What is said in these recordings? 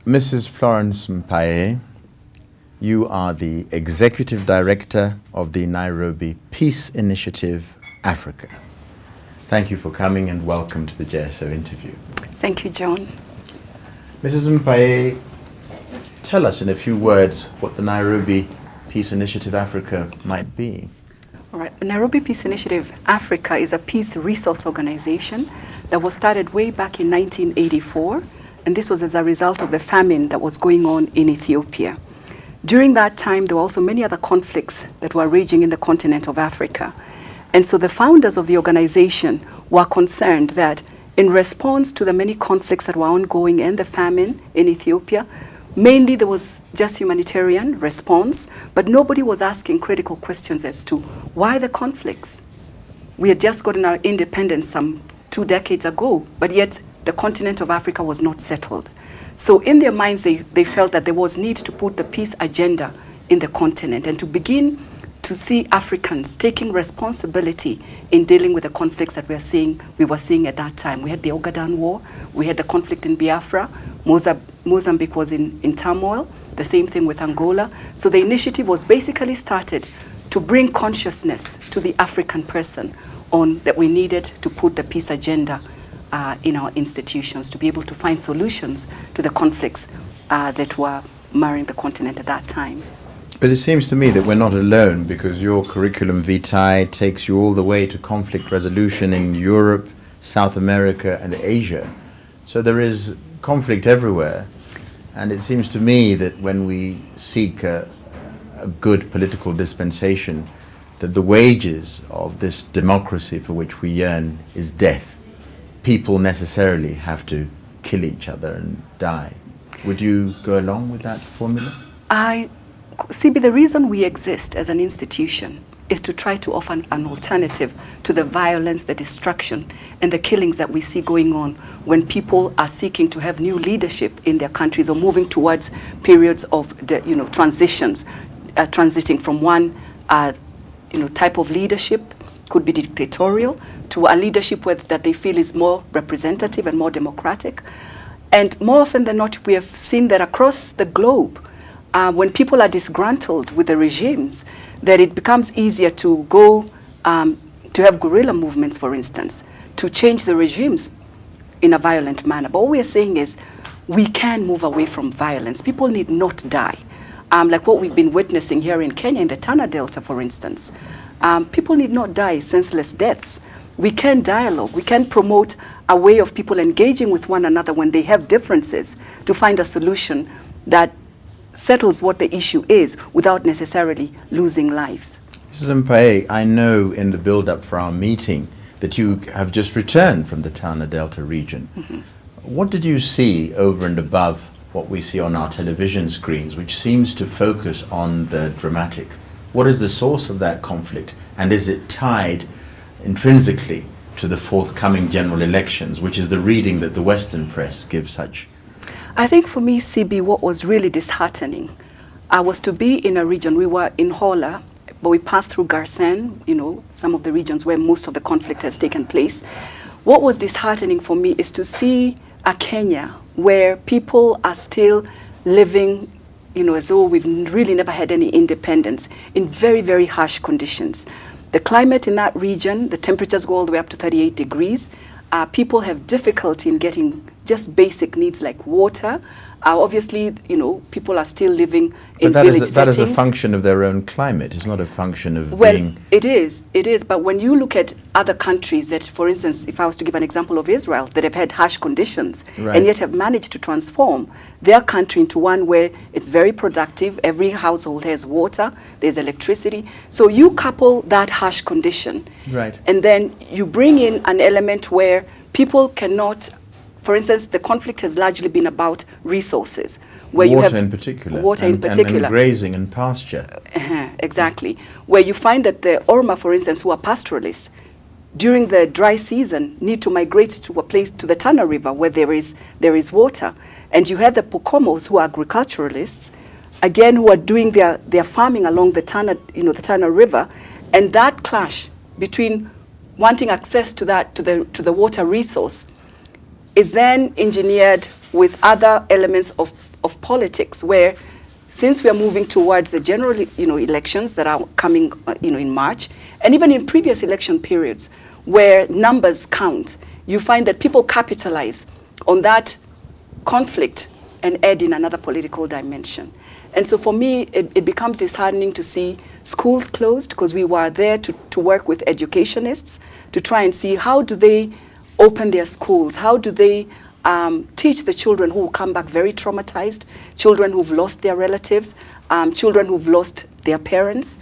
Mrs. Florence Mpayaayei, you are the Executive Director of the Nairobi Peace Initiative, Africa. Thank you for coming and welcome to the JSO interview. Thank you, John. Mrs. Mpayaayei, tell us in a few words what the Nairobi Peace Initiative, Africa might be. All right. The Nairobi Peace Initiative Africa is a peace resource organization that was started way back in 1984, and this was as a result of the famine that was going on in Ethiopia. During that time, there were also many other conflicts that were raging in the continent of Africa. And so the founders of the organization were concerned that in response to the many conflicts that were ongoing and the famine in Ethiopia, mainly there was just humanitarian response, but nobody was asking critical questions as to why the conflicts. We had just gotten our independence some 2 decades ago, but yet the continent of Africa was not settled. So in their minds, they felt that there was need to put the peace agenda in the continent and to begin to see Africans taking responsibility in dealing with the conflicts that we were seeing at that time. We had the Ogaden War, we had the conflict in Biafra, Mozambique was in turmoil, the same thing with Angola. So the initiative was basically started to bring consciousness to the African person on that we needed to put the peace agenda in our institutions to be able to find solutions to the conflicts that were marring the continent at that time. But it seems to me that we're not alone, because your curriculum vitae takes you all the way to conflict resolution in Europe, South America, and Asia. So there is conflict everywhere. And it seems to me that when we seek a good political dispensation, that the wages of this democracy for which we yearn is death. People necessarily have to kill each other and die. Would you go along with that formula? CB, the reason we exist as an institution is to try to offer an alternative to the violence, the destruction, and the killings that we see going on when people are seeking to have new leadership in their countries or moving towards periods of transitions, transiting from one type of leadership, could be dictatorial, to a leadership that they feel is more representative and more democratic. And more often than not, we have seen that across the globe, when people are disgruntled with the regimes, that it becomes easier to go to have guerrilla movements, for instance, to change the regimes in a violent manner. But what we are saying is we can move away from violence. People need not die. Like what we've been witnessing here in Kenya in the Tana Delta, for instance. People need not die senseless deaths. We can dialogue. We can promote a way of people engaging with one another when they have differences to find a solution that settles what the issue is without necessarily losing lives. Mrs. Mpayaayei, I know in the build-up for our meeting that you have just returned from the Tana Delta region. Mm-hmm. What did you see over and above what we see on our television screens, which seems to focus on the dramatic? What is the source of that conflict, and is it tied intrinsically to the forthcoming general elections, which is the reading that the Western press gives such? I think for me, CB, what was really disheartening was to be in a region. We were in Hola, but we passed through Garsen, some of the regions where most of the conflict has taken place. What was disheartening for me is to see a Kenya where people are still living as though we've really never had any independence in very, very harsh conditions. The climate in that region, the temperatures go all the way up to 38 degrees. People have difficulty in getting just basic needs like water. Obviously, people are still living in village settings. That is a function of their own climate. It's not a function of being... It is. But when you look at other countries that, for instance, if I was to give an example of Israel, that have had harsh conditions, right, and yet have managed to transform their country into one where it's very productive, every household has water, there's electricity. So you couple that harsh condition, right, and then you bring in an element where people cannot... For instance, the conflict has largely been about resources. Where water you have in particular. Water in particular. And grazing and pasture. Exactly. Where you find that the Orma, for instance, who are pastoralists, during the dry season need to migrate to a place, to the Tana River, where there is water. And you have the Pokomos, who are agriculturalists, again, who are doing their farming along the Tana, the Tana River. And that clash between wanting access to the water resource is then engineered with other elements of politics where, since we are moving towards the general, elections that are coming, in March, and even in previous election periods where numbers count, you find that people capitalize on that conflict and add in another political dimension. And so for me, it becomes disheartening to see schools closed, because we were there to work with educationists to try and see how do they open their schools, how do they teach the children who will come back very traumatized, children who've lost their relatives, children who've lost their parents,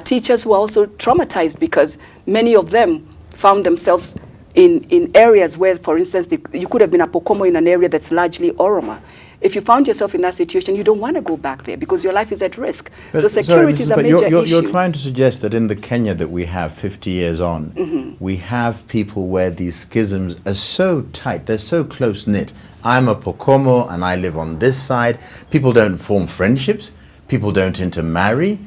teachers who are also traumatized because many of them found themselves in areas where, for instance, you could have been a Pokomo in an area that's largely Oroma. If you found yourself in that situation, you don't want to go back there because your life is at risk. But, so security is a major issue. You're trying to suggest that in the Kenya that we have 50 years on, we have people where these schisms are so tight, they're so close-knit. I'm a Pokomo and I live on this side. People don't form friendships. People don't intermarry.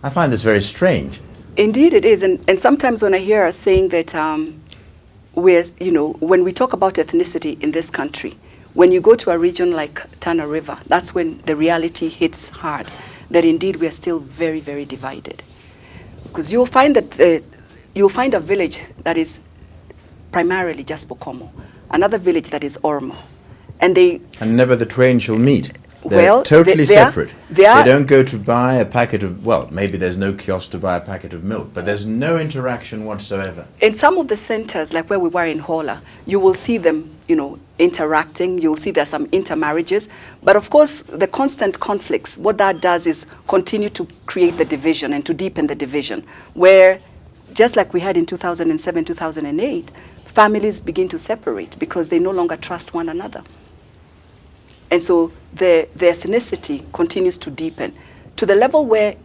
I find this very strange. Indeed it is. And sometimes when I hear us saying that when we talk about ethnicity in this country, when you go to a region like Tana River, that's when the reality hits hard, that indeed we are still very, very divided. Because you'll find that you'll find a village that is primarily just Pokomo, another village that is Oromo, and never the twain shall meet. They're totally separate. They don't go to buy a packet of, well, maybe there's no kiosk to buy a packet of milk, but there's no interaction whatsoever. In some of the centers, like where we were in Hola, you will see them, interacting. You'll see there's some intermarriages. But of course, the constant conflicts, what that does is continue to create the division and to deepen the division, where, just like we had in 2007, 2008, families begin to separate because they no longer trust one another. And so the ethnicity continues to deepen to the level where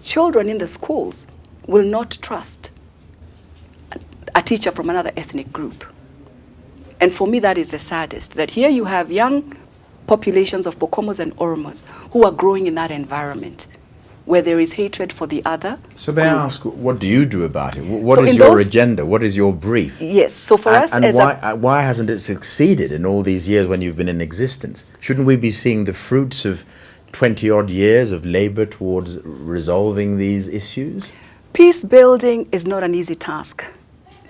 children in the schools will not trust a teacher from another ethnic group. And for me, that is the saddest, that here you have young populations of Pokomos and Oromos who are growing in that environment where there is hatred for the other. So may I ask, what do you do about it? What is your agenda? What is your brief? Yes, so for us... And why hasn't it succeeded in all these years when you've been in existence? Shouldn't we be seeing the fruits of 20-odd years of labor towards resolving these issues? Peace building is not an easy task,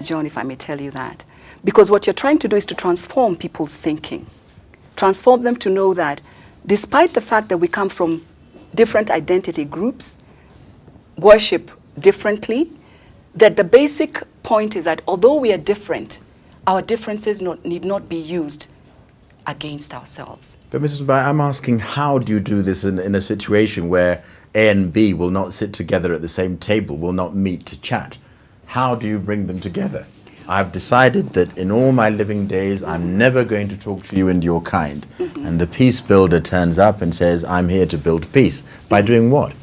John, if I may tell you that. Because what you're trying to do is to transform people's thinking. Transform them to know that despite the fact that we come from different identity groups, worship differently, that the basic point is that although we are different, our differences need not be used against ourselves. But Mrs. Mpayaayei, I'm asking, how do you do this in a situation where A and B will not sit together at the same table, will not meet to chat? How do you bring them together? I've decided that in all my living days, I'm never going to talk to you and your kind. And the peace builder turns up and says, I'm here to build peace. By doing what?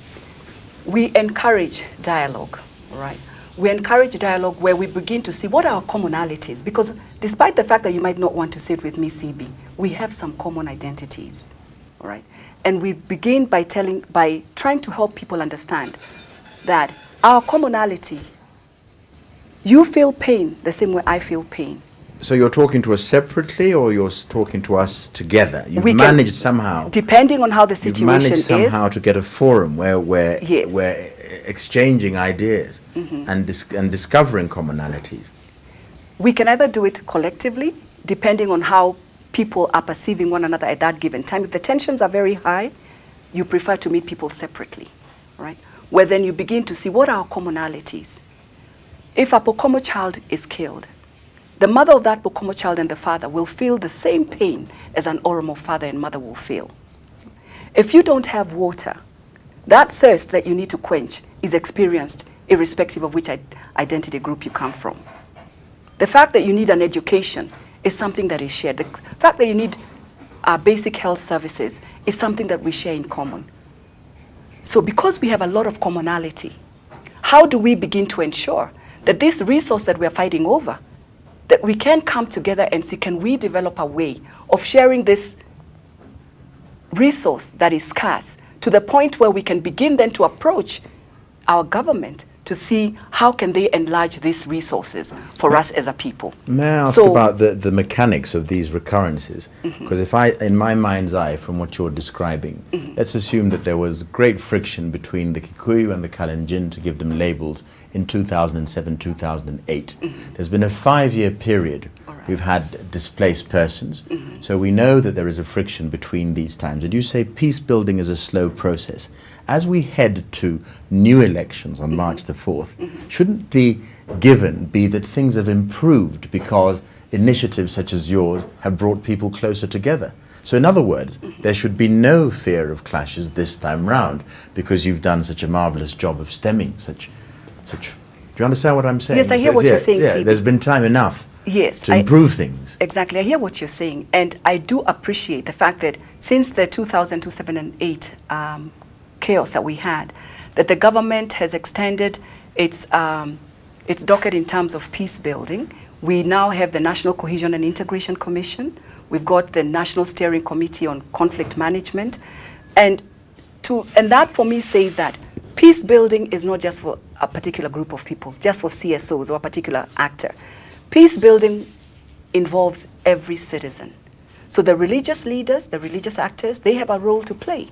We encourage dialogue, right? We encourage dialogue where we begin to see what are our commonalities. Because despite the fact that you might not want to sit with me, CB, we have some common identities, all right? And we begin by trying to help people understand that our commonality, you feel pain the same way I feel pain. So you're talking to us separately, or you're talking to us together? You've managed somehow, depending on how the situation is, you've managed somehow to get a forum where we're exchanging ideas and discovering commonalities. We can either do it collectively, depending on how people are perceiving one another at that given time. If the tensions are very high, you prefer to meet people separately, right? Where then you begin to see what are our commonalities. If a Pokomo child is killed, the mother of that Pokomo child and the father will feel the same pain as an Oromo father and mother will feel. If you don't have water, that thirst that you need to quench is experienced irrespective of which identity group you come from. The fact that you need an education is something that is shared. The fact that you need basic health services is something that we share in common. So because we have a lot of commonality, how do we begin to ensure that this resource that we're fighting over, that we can come together and see, can we develop a way of sharing this resource that is scarce to the point where we can begin then to approach our government to to see how can they enlarge these resources for us as a people. May I ask about the mechanics of these recurrences? Because if I, in my mind's eye, from what you're describing, let's assume that there was great friction between the Kikuyu and the Kalenjin to give them labels in 2007, 2008. There's been a 5-year period. We've had displaced persons. So we know that there is a friction between these times. And you say peace building is a slow process. As we head to new elections on March the 4th, shouldn't the given be that things have improved because initiatives such as yours have brought people closer together? So in other words, there should be no fear of clashes this time round because you've done such a marvelous job of stemming such. Do you understand what I'm saying? Yes, I hear what you're saying, yeah, CB. there's been time enough. Yes, to improve things. Exactly, I hear what you're saying, and I do appreciate the fact that since the 2002, 2008 chaos that we had, that the government has extended its docket in terms of peace building. We now have the National Cohesion and Integration Commission. We've got the National Steering Committee on Conflict Management, and that for me says that peace building is not just for a particular group of people, just for CSOs or a particular actor. Peace building involves every citizen. So the religious leaders, the religious actors, they have a role to play.